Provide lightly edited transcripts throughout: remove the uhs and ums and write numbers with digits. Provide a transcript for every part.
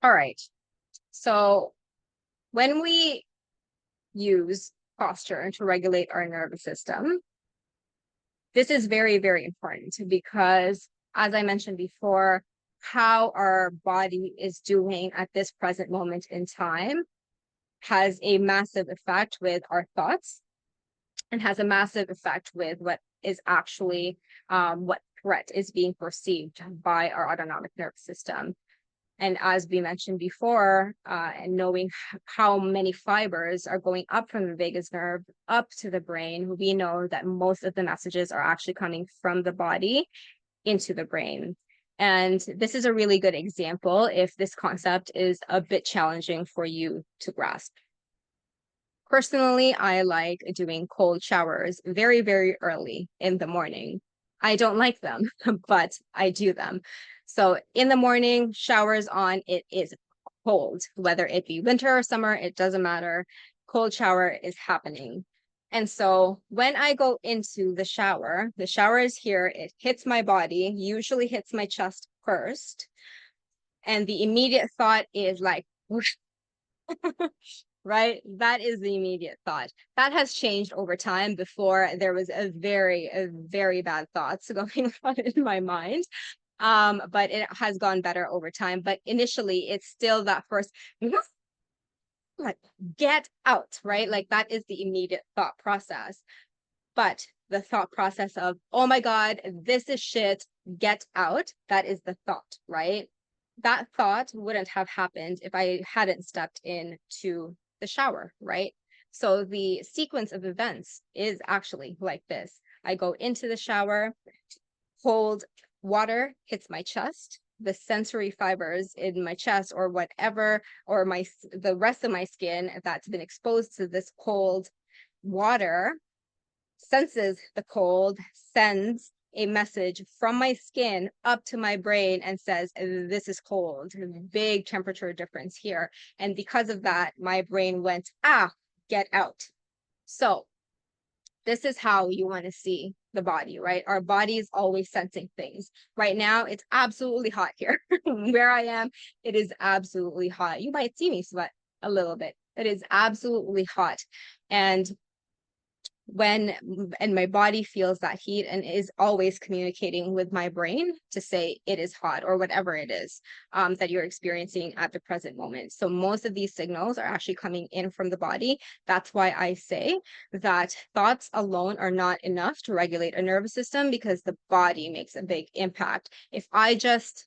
All right. So when we use posture to regulate our nervous system, this is very, very important because, as I mentioned before, how our body is doing at this present moment in time has a massive effect with our thoughts and has a massive effect with what is actually what threat is being perceived by our autonomic nervous system. And as we mentioned before, and knowing how many fibers are going up from the vagus nerve up to the brain, we know that most of the messages are actually coming from the body into the brain. And this is a really good example if this concept is a bit challenging for you to grasp. Personally, I like doing cold showers very, very early in the morning. I don't like them, but I do them. So in the morning, showers on, it is cold, whether it be winter or summer, it doesn't matter. Cold shower is happening. And so when I go into the shower is here, it hits my body, usually hits my chest first. And the immediate thought is like, whoosh, right? That is the immediate thought. That has changed over time. Before, there was a very bad thoughts going on in my mind. But it has gone better over time. But initially, it's still that first, like, get out, right? Like that is the immediate thought process. But the thought process of, oh my God, this is shit, get out, that is the thought, right? That thought wouldn't have happened if I hadn't stepped into the shower, right? So the sequence of events is actually like this. I go into the shower, cold water hits my chest, the sensory fibers in my chest or whatever, or the rest of my skin that's been exposed to this cold water senses the cold, sends a message from my skin up to my brain and says, this is cold, big temperature difference here. And because of that, my brain went, get out. So this is how you want to see the body, right? Our body is always sensing things. Right now, it's absolutely hot here. Where I am, it is absolutely hot. You might see me sweat a little bit. It is absolutely hot. And my body feels that heat and is always communicating with my brain to say it is hot or whatever it is that you're experiencing at the present moment. So most of these signals are actually coming in from the body. That's why I say that thoughts alone are not enough to regulate a nervous system, because the body makes a big impact. If I just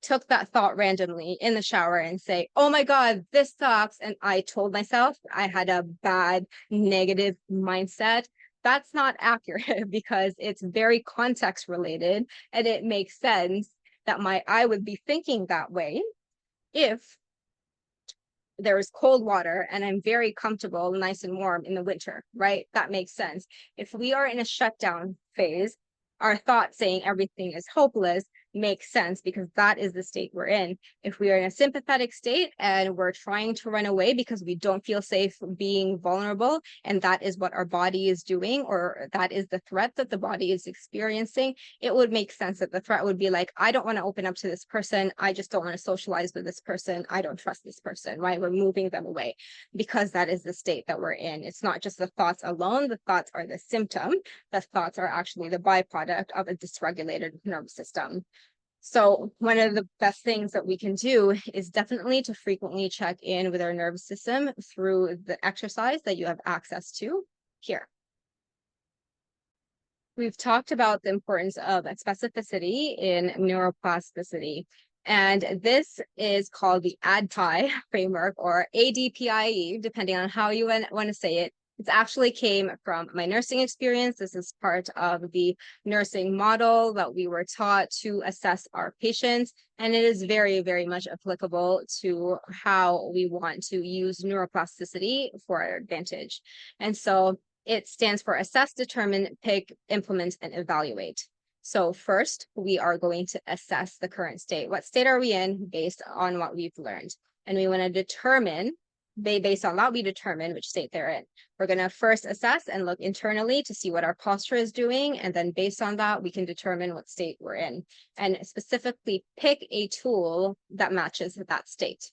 took that thought randomly in the shower and say, oh my God, this sucks, and I told myself I had a bad negative mindset, that's not accurate because it's very context related, and it makes sense that I would be thinking that way if there is cold water and I'm very comfortable, nice and warm in the winter, right? That makes sense. If we are in a shutdown phase, our thought saying everything is hopeless makes sense because that is the state we're in. If we are in a sympathetic state and we're trying to run away because we don't feel safe being vulnerable, and that is what our body is doing, or that is the threat that the body is experiencing, it would make sense that the threat would be like, I don't want to open up to this person. I just don't want to socialize with this person. I don't trust this person, right? We're moving them away because that is the state that we're in. It's not just the thoughts alone. The thoughts are the symptom. The thoughts are actually the byproduct of a dysregulated nervous system. So one of the best things that we can do is definitely to frequently check in with our nervous system through the exercise that you have access to here. We've talked about the importance of specificity in neuroplasticity. And this is called the ADPI framework, or ADPIE, depending on how you want to say it. It actually came from my nursing experience. This is part of the nursing model that we were taught to assess our patients. And it is very, very much applicable to how we want to use neuroplasticity for our advantage. And so it stands for assess, determine, pick, implement, and evaluate. So first, we are going to assess the current state. What state are we in based on what we've learned? And we want to determine based on that, we determine which state they're in. We're going to first assess and look internally to see what our posture is doing. And then based on that, we can determine what state we're in and specifically pick a tool that matches that state.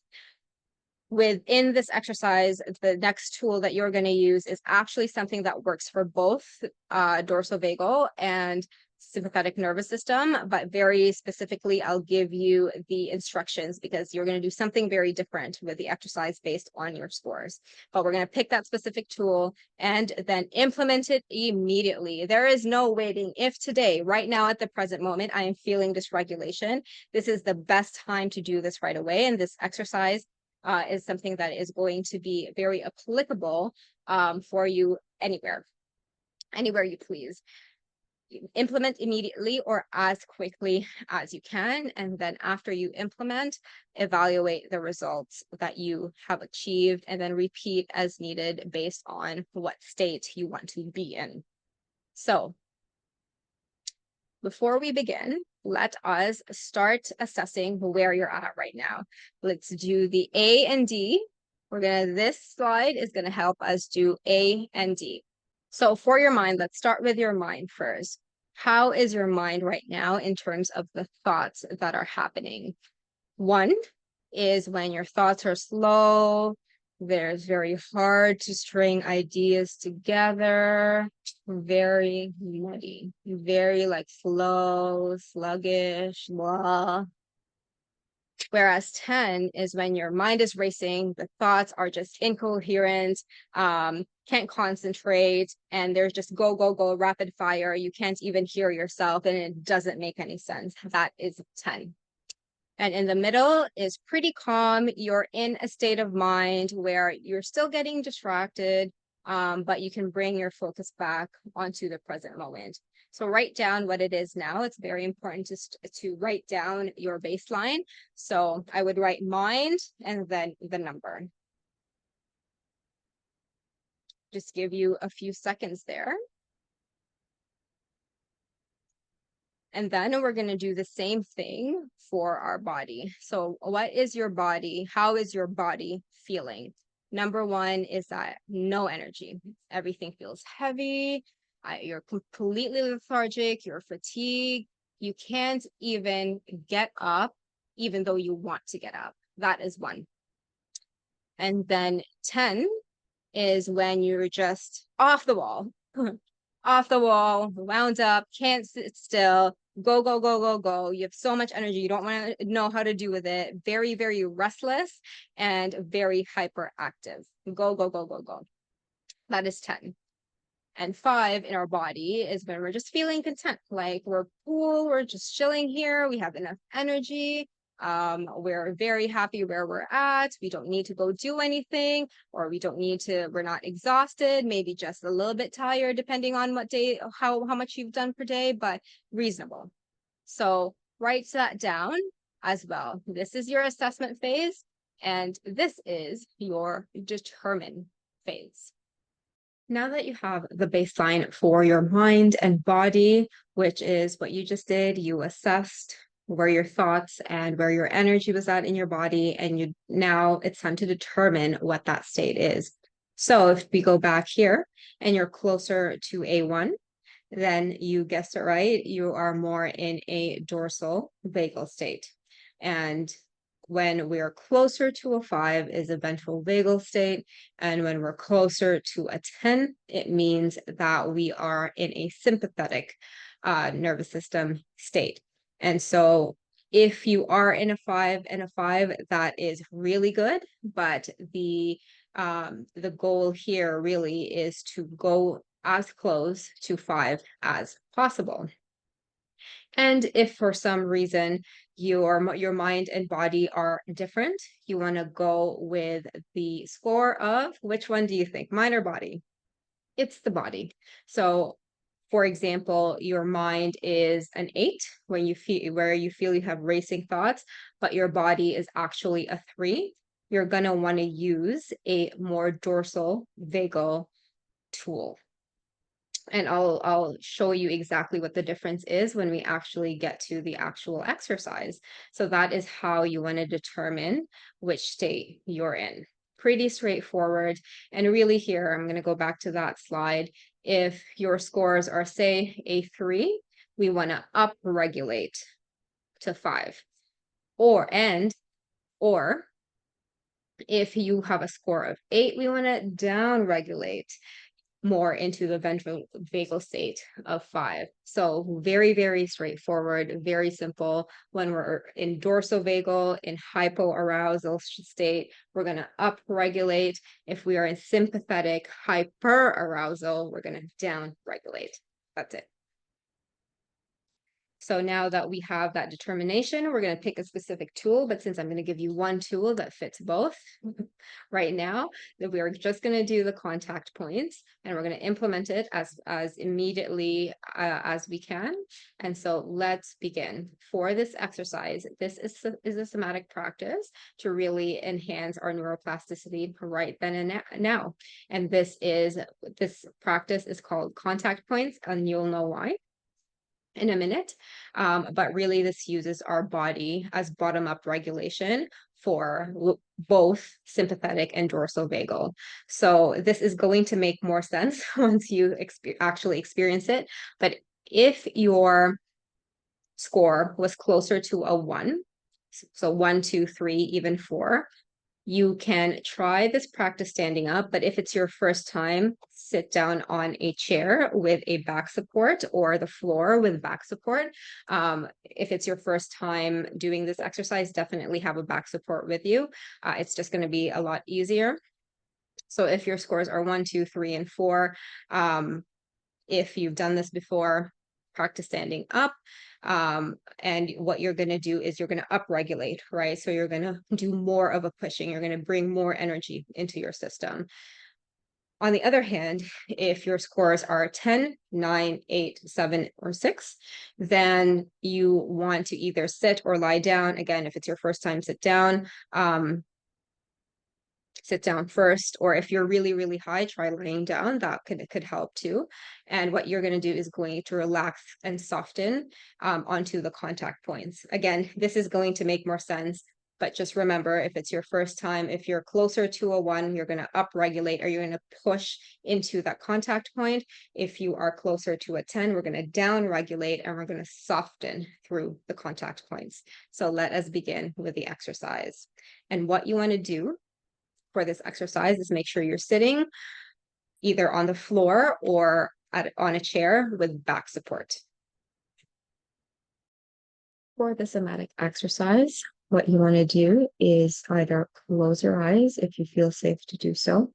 Within this exercise, the next tool that you're going to use is actually something that works for both dorsal vagal and sympathetic nervous system, but very specifically, I'll give you the instructions because you're going to do something very different with the exercise based on your scores. But we're going to pick that specific tool and then implement it immediately. There is no waiting. If today, right now at the present moment, I am feeling dysregulation, this is the best time to do this right away. And this exercise is something that is going to be very applicable for you anywhere you please. Implement immediately or as quickly as you can. And then after you implement, evaluate the results that you have achieved and then repeat as needed based on what state you want to be in. So before we begin, let us start assessing where you're at right now. Let's do the A and D. This slide is gonna help us do A and D. So for your mind, let's start with your mind first. How is your mind right now in terms of the thoughts that are happening? One is when your thoughts are slow, there's very hard to string ideas together, very muddy, very like slow, sluggish, blah. Whereas 10 is when your mind is racing, the thoughts are just incoherent, can't concentrate, and there's just go, go, go, rapid fire. You can't even hear yourself, and it doesn't make any sense. That is 10. And in the middle is pretty calm. You're in a state of mind where you're still getting distracted, but you can bring your focus back onto the present moment. So write down what it is now. It's very important to write down your baseline. So I would write mind and then the number. Just give you a few seconds there. And then we're going to do the same thing for our body. So what is your body? How is your body feeling? Number one is that no energy. Everything feels heavy. You're completely lethargic. You're fatigued. You can't even get up, even though you want to get up. That is 1. And then 10 is when you're just off the wall. Off the wall, wound up, can't sit still, go, go, go, go, go. You have so much energy. You don't want to know how to do with it. Very, very restless and very hyperactive. Go, go, go, go, go. That is 10. And 5 in our body is when we're just feeling content. Like we're cool, we're just chilling here. We have enough energy. We're very happy where we're at. We don't need to go do anything, or we're not exhausted, maybe just a little bit tired, depending on what day, how much you've done per day, but reasonable. So write that down as well. This is your assessment phase, and this is your determine phase. Now that you have the baseline for your mind and body, which is what you just did, you assessed where your thoughts and where your energy was at in your body, and now it's time to determine what that state is. So if we go back here and you're closer to A1, then you guessed it right, you are more in a dorsal vagal state. And when we're closer to a 5 is a ventral vagal state. And when we're closer to a 10, it means that we are in a sympathetic nervous system state. And so if you are in a 5 and a 5, that is really good. But the goal here really is to go as close to 5 as possible. And if for some reason your mind and body are different, you want to go with the score of which one do you think, mind or body? It's the body. So for example, your mind is an 8 when you feel you have racing thoughts, but your body is actually a 3. You're going to want to use a more dorsal vagal tool. And I'll show you exactly what the difference is when we actually get to the actual exercise. So that is how you want to determine which state you're in. pretty straightforward. And really here, I'm going to go back to that slide. If your scores are, say, a 3, we want to upregulate to 5. Or if you have a score of 8, we want to downregulate more into the ventral vagal state of 5. So very, very straightforward, very simple. When we're in dorsovagal, in hypoarousal state, we're going to upregulate. If we are in sympathetic hyperarousal, we're going to downregulate. That's it. So now that we have that determination, we're going to pick a specific tool, but since I'm going to give you one tool that fits both right now, that we are just going to do the contact points and we're going to implement it as immediately as we can. And so let's begin. For this exercise, this is a somatic practice to really enhance our neuroplasticity right then and now. And this practice is called contact points, and you'll know why in a minute. But really this uses our body as bottom-up regulation for both sympathetic and dorsal-vagal. So this is going to make more sense once you actually experience it. But if your score was closer to a 1, so 1, 2, 3, even 4, you can try this practice standing up, but if it's your first time, sit down on a chair with a back support or the floor with back support. If it's your first time doing this exercise, definitely have a back support with you. It's just going to be a lot easier. So if your scores are 1, 2, 3, and 4, if you've done this before, practice standing up. And what you're going to do is you're going to upregulate, right? So you're going to do more of a pushing. You're going to bring more energy into your system. On the other hand, if your scores are 10, 9, 8, 7, or 6, then you want to either sit or lie down. Again, if it's your first time, sit down. Sit down first, or if you're really, really high, try laying down. That could help too. And what you're going to do is going to relax and soften onto the contact points. Again, this is going to make more sense, but just remember, if it's your first time, if you're closer to a 1, you're going to upregulate, or you're going to push into that contact point. If you are closer to a 10, we're going to downregulate, and we're going to soften through the contact points. So let us begin with the exercise. And what you want to do for this exercise is make sure you're sitting either on the floor or on a chair with back support. For the somatic exercise, what you want to do is either close your eyes if you feel safe to do so,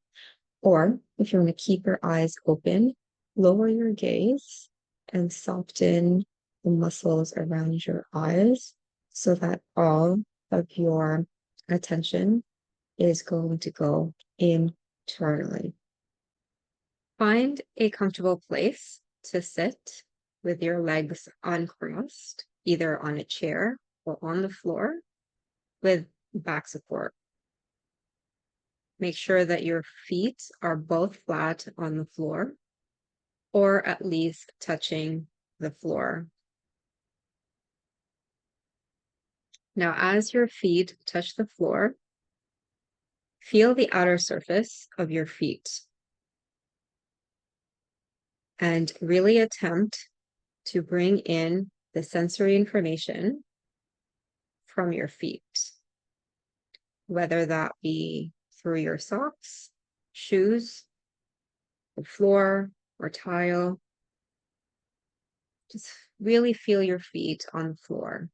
or if you want to keep your eyes open, lower your gaze and soften the muscles around your eyes so that all of your attention is going to go internally. Find a comfortable place to sit with your legs uncrossed, either on a chair or on the floor with back support. Make sure that your feet are both flat on the floor, or at least touching the floor. Now, as your feet touch the floor, feel the outer surface of your feet and really attempt to bring in the sensory information from your feet, whether that be through your socks, shoes, the floor, or tile. Just really feel your feet on the floor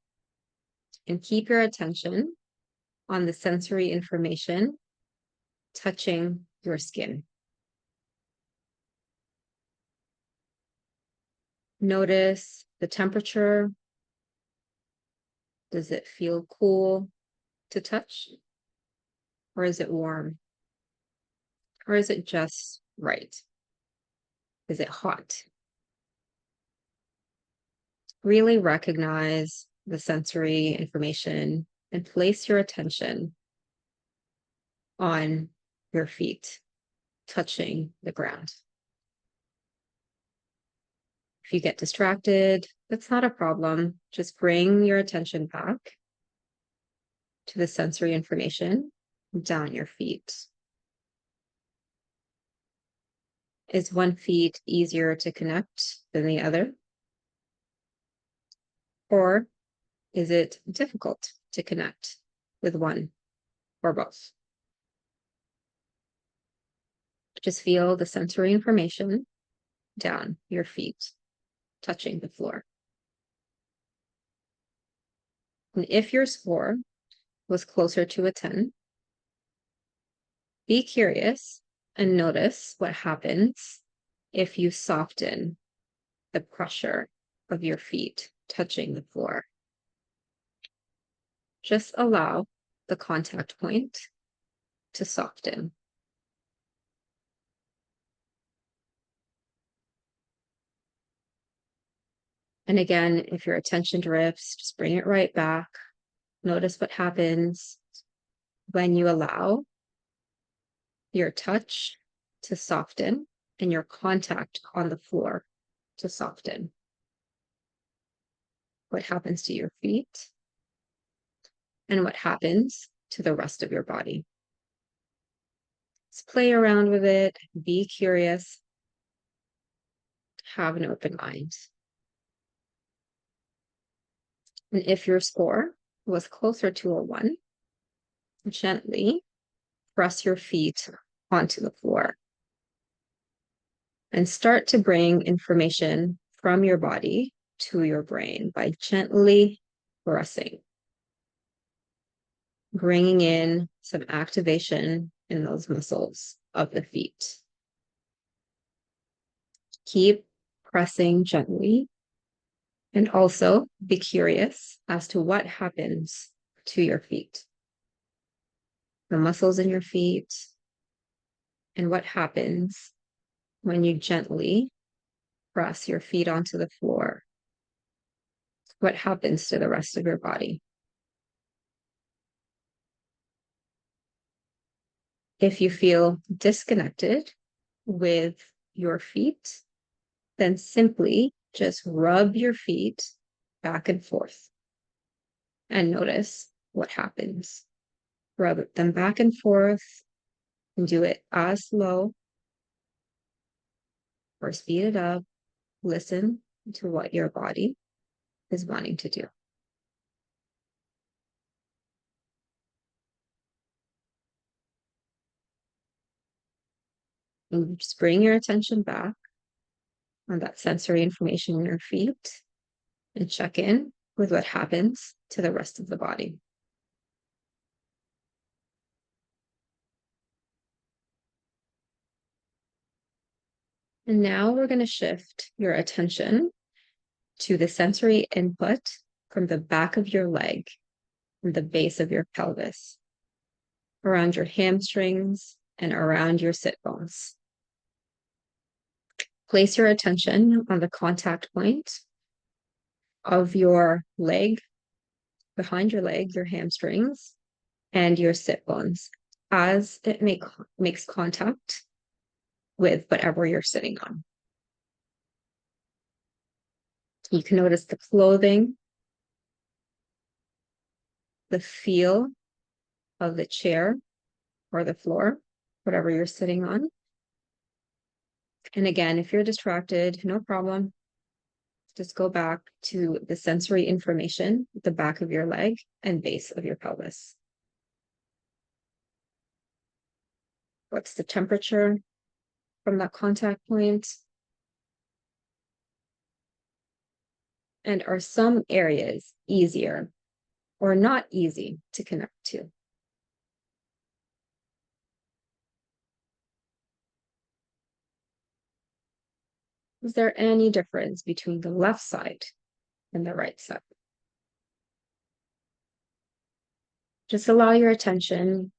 and keep your attention on the sensory information touching your skin. Notice the temperature. Does it feel cool to touch? Or is it warm? Or is it just right? Is it hot? Really recognize the sensory information and place your attention on your feet touching the ground. If you get distracted, that's not a problem. Just bring your attention back to the sensory information down your feet. Is one feet easier to connect than the other? Or is it difficult to connect with one or both? Just feel the sensory information down your feet, touching the floor. And if your score was closer to a 10, be curious and notice what happens if you soften the pressure of your feet touching the floor. Just allow the contact point to soften. And again, if your attention drifts, just bring it right back. Notice what happens when you allow your touch to soften and your contact on the floor to soften. What happens to your feet and what happens to the rest of your body. Just play around with it, be curious, have an open mind. And if your score was closer to a 1, gently press your feet onto the floor and start to bring information from your body to your brain by gently pressing, bringing in some activation in those muscles of the feet. Keep pressing gently and also be curious as to what happens to your feet, the muscles in your feet, and what happens when you gently press your feet onto the floor. What happens to the rest of your body? If you feel disconnected with your feet, then simply just rub your feet back and forth and notice what happens. Rub them back and forth and do it as slow or speed it up. Listen to what your body is wanting to do. And just bring your attention back on that sensory information in your feet and check in with what happens to the rest of the body. And now we're going to shift your attention to the sensory input from the back of your leg, from the base of your pelvis, around your hamstrings and around your sit bones. Place your attention on the contact point of your leg, behind your leg, your hamstrings, and your sit bones as it makes contact with whatever you're sitting on. You can notice the clothing, the feel of the chair or the floor, whatever you're sitting on. And again, if you're distracted, no problem. Just go back to the sensory information at the back of your leg and base of your pelvis. What's the temperature from that contact point? And are some areas easier or not easy to connect to? Is there any difference between the left side and the right side? Just allow your attention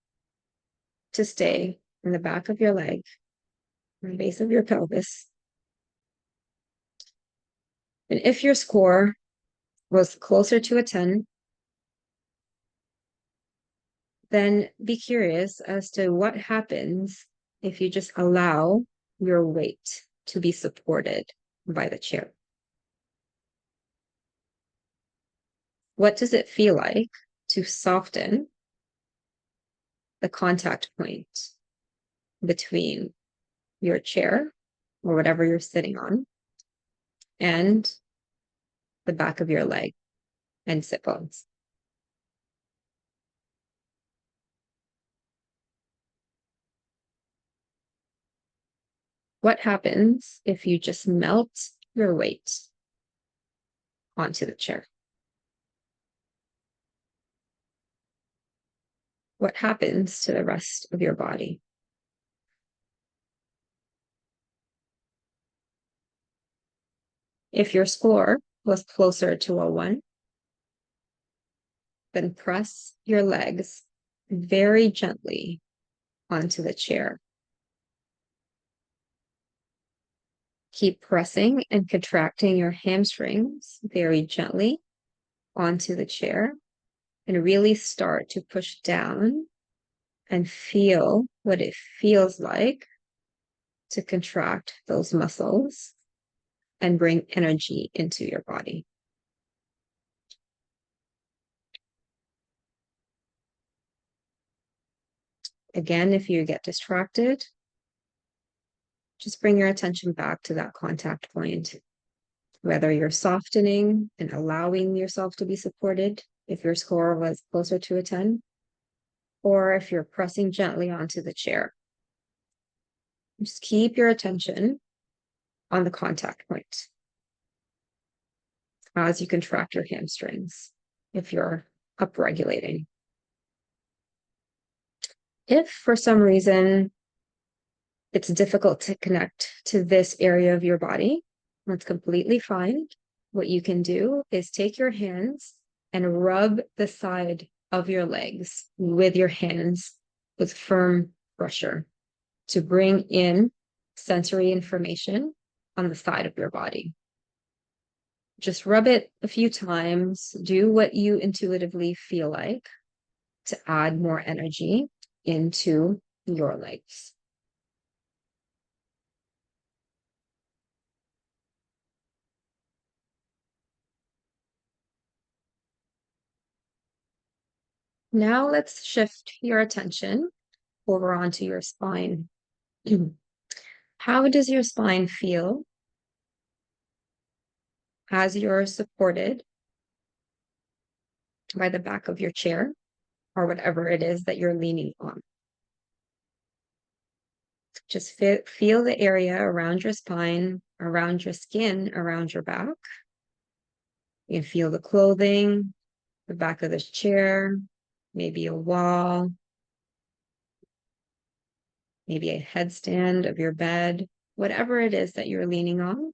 to stay in the back of your leg, the base of your pelvis. And if your score was closer to a 10, then be curious as to what happens if you just allow your weight to be supported by the chair. What does it feel like to soften the contact point between your chair or whatever you're sitting on, and the back of your leg and sit bones. What happens if you just melt your weight onto the chair? What happens to the rest of your body? If your score was closer to a 1, then press your legs very gently onto the chair. Keep pressing and contracting your hamstrings very gently onto the chair, and really start to push down and feel what it feels like to contract those muscles and bring energy into your body. Again, if you get distracted, just bring your attention back to that contact point, whether you're softening and allowing yourself to be supported if your score was closer to a 10, or if you're pressing gently onto the chair. Just keep your attention on the contact point as you contract your hamstrings if you're upregulating. If for some reason it's difficult to connect to this area of your body, that's completely fine. What you can do is take your hands and rub the side of your legs with your hands with firm pressure to bring in sensory information on the side of your body. Just rub it a few times, do what you intuitively feel like to add more energy into your legs. Now let's shift your attention over onto your spine. How does your spine feel as you're supported by the back of your chair or whatever it is that you're leaning on? Just feel the area around your spine, around your skin, around your back. You can feel the clothing, the back of this chair, maybe a wall, maybe a headstand of your bed, whatever it is that you're leaning on.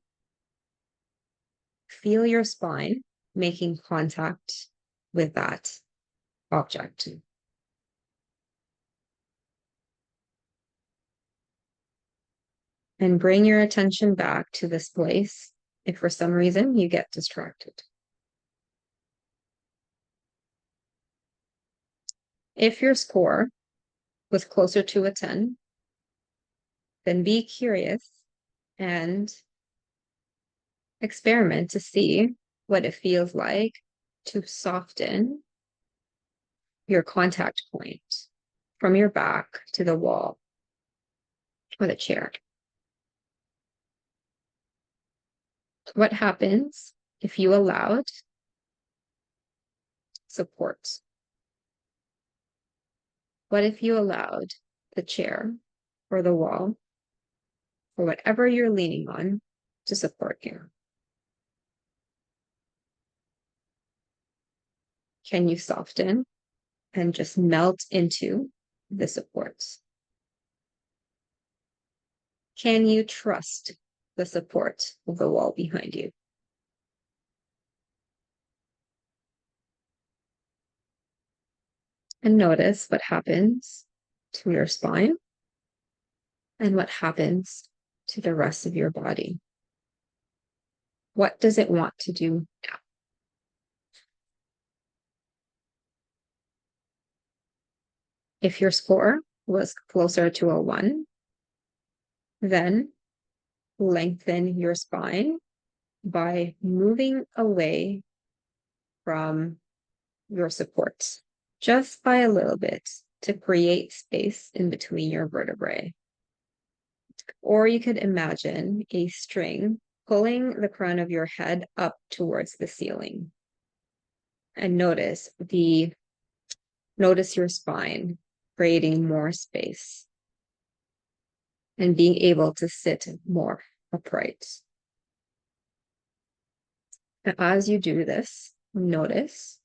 Feel your spine making contact with that object. And bring your attention back to this place if for some reason you get distracted. If your score was closer to a 10, then be curious and experiment to see what it feels like to soften your contact point from your back to the wall or the chair. What happens if you allowed support? What if you allowed the chair or the wall or whatever you're leaning on to support you? Can you soften and just melt into the supports? Can you trust the support of the wall behind you? And notice what happens to your spine and what happens to the rest of your body. What does it want to do now? If your score was closer to a 1, then lengthen your spine by moving away from your supports, just by a little bit to create space in between your vertebrae. Or you could imagine a string pulling the crown of your head up towards the ceiling. And notice your spine, creating more space and being able to sit more upright. And as you do this, notice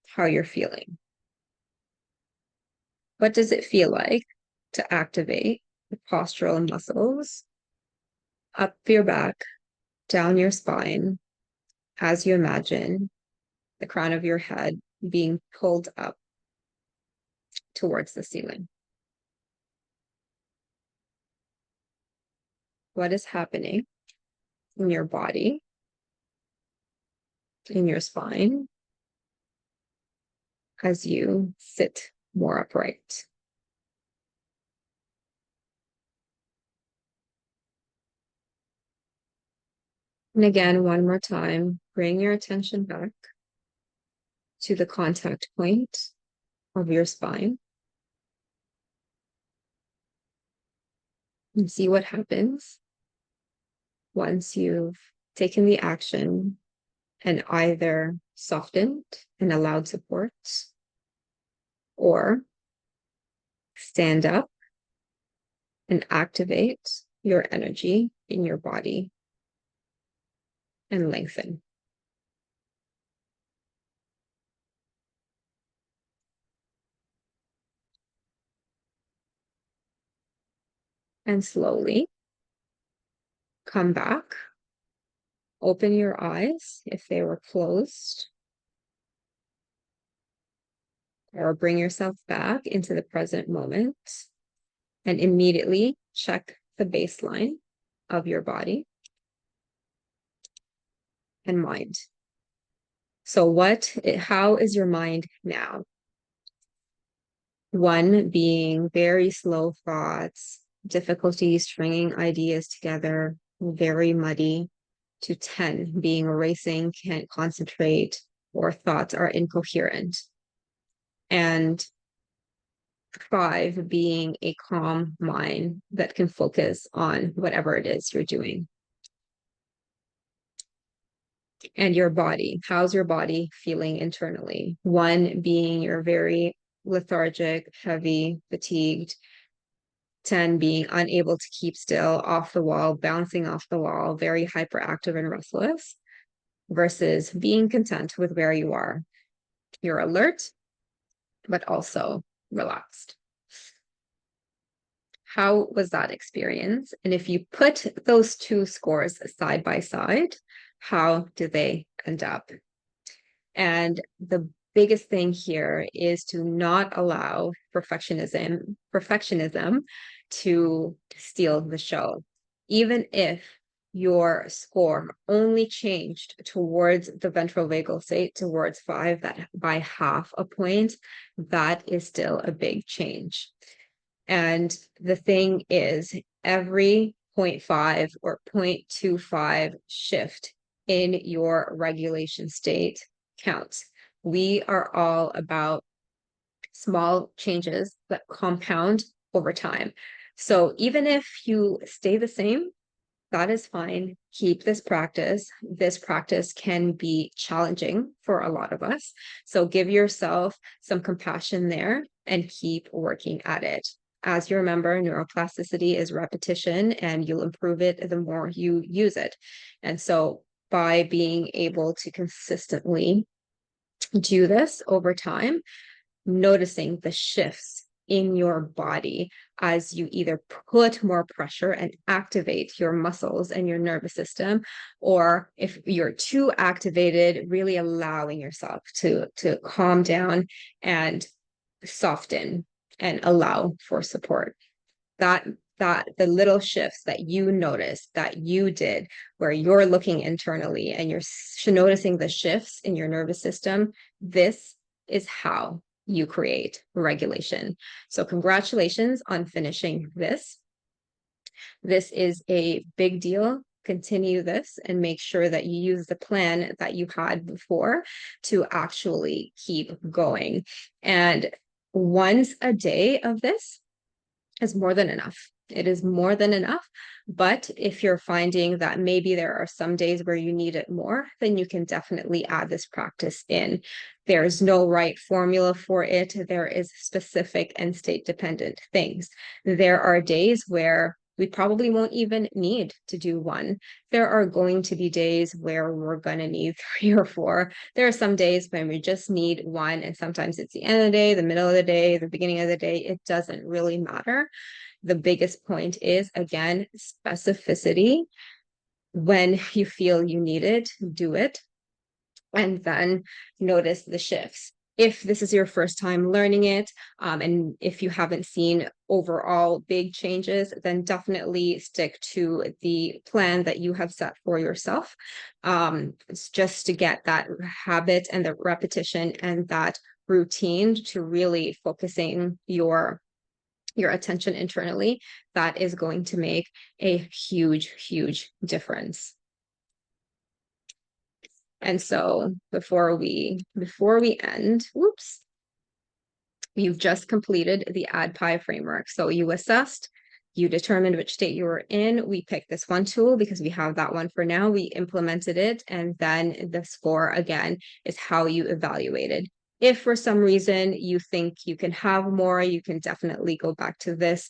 how you're feeling. What does it feel like to activate the postural muscles up your back, down your spine, as you imagine the crown of your head being pulled up towards the ceiling? What is happening in your body, in your spine, as you sit more upright? And again, one more time, bring your attention back to the contact point of your spine and see what happens once you've taken the action and either softened and allowed support, or stand up and activate your energy in your body and lengthen. And slowly come back. Open your eyes if they were closed, or bring yourself back into the present moment and immediately check the baseline of your body and mind. So how is your mind now? 1 being very slow thoughts, difficulty stringing ideas together, very muddy, to 10 being racing, can't concentrate, or thoughts are incoherent. And 5 being a calm mind that can focus on whatever it is you're doing. And your body, how's your body feeling internally? 1 being you're very lethargic, heavy, fatigued. 10 being unable to keep still, off the wall, bouncing off the wall, very hyperactive and restless, versus being content with where you are. You're alert, but also relaxed. How was that experience? And if you put those 2 scores side by side, how do they end up? And the biggest thing here is to not allow perfectionism to steal the show. Even if your score only changed towards the ventral vagal state, towards 5, that by half a point, that is still a big change. And the thing is, every 0.5 or 0.25 shift in your regulation state counts. We are all about small changes that compound over time. So even if you stay the same, that is fine. Keep this practice. This practice can be challenging for a lot of us. So give yourself some compassion there and keep working at it. As you remember, neuroplasticity is repetition, and you'll improve it the more you use it. And so by being able to consistently do this over time, noticing the shifts in your body as you either put more pressure and activate your muscles and your nervous system, or if you're too activated, really allowing yourself to calm down and soften and allow for support. That the little shifts that you notice that you did, where you're looking internally and you're noticing the shifts in your nervous system, this is how you create regulation. So congratulations on finishing this. This is a big deal. Continue this and make sure that you use the plan that you had before to actually keep going. And once a day of this, is more than enough. It is more than enough. But if you're finding that maybe there are some days where you need it more, then you can definitely add this practice in. There's no right formula for it. There is specific and state dependent things. There are days where we probably won't even need to do one. There are going to be days where we're going to need 3 or 4. There are some days when we just need one, and sometimes it's the end of the day, the middle of the day, the beginning of the day. It doesn't really matter. The biggest point is, again, specificity. When you feel you need it, do it, and then notice the shifts. If this is your first time learning it, and if you haven't seen overall big changes, then definitely stick to the plan that you have set for yourself. It's just to get that habit and the repetition and that routine to really focusing your attention internally. That is going to make a huge difference. And so before we end, whoops, you've just completed the ADPI framework. So you assessed, you determined which state you were in. We picked this one tool because we have that one for now. We implemented it. And then the score, again, is how you evaluated. If for some reason you think you can have more, you can definitely go back to this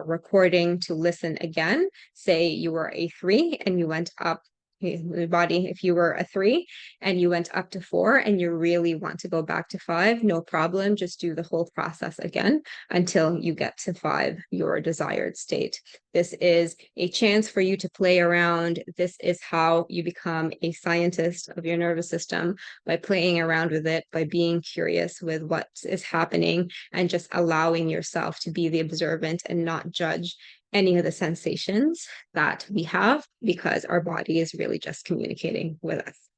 recording to listen again. Say you were a 3 and you went up the body, if you were a 3 and you went up to 4 and you really want to go back to 5, no problem. Just do the whole process again until you get to 5, your desired state. This is a chance for you to play around. This is how you become a scientist of your nervous system, by playing around with it, by being curious with what is happening and just allowing yourself to be the observant and not judge any of the sensations that we have, because our body is really just communicating with us.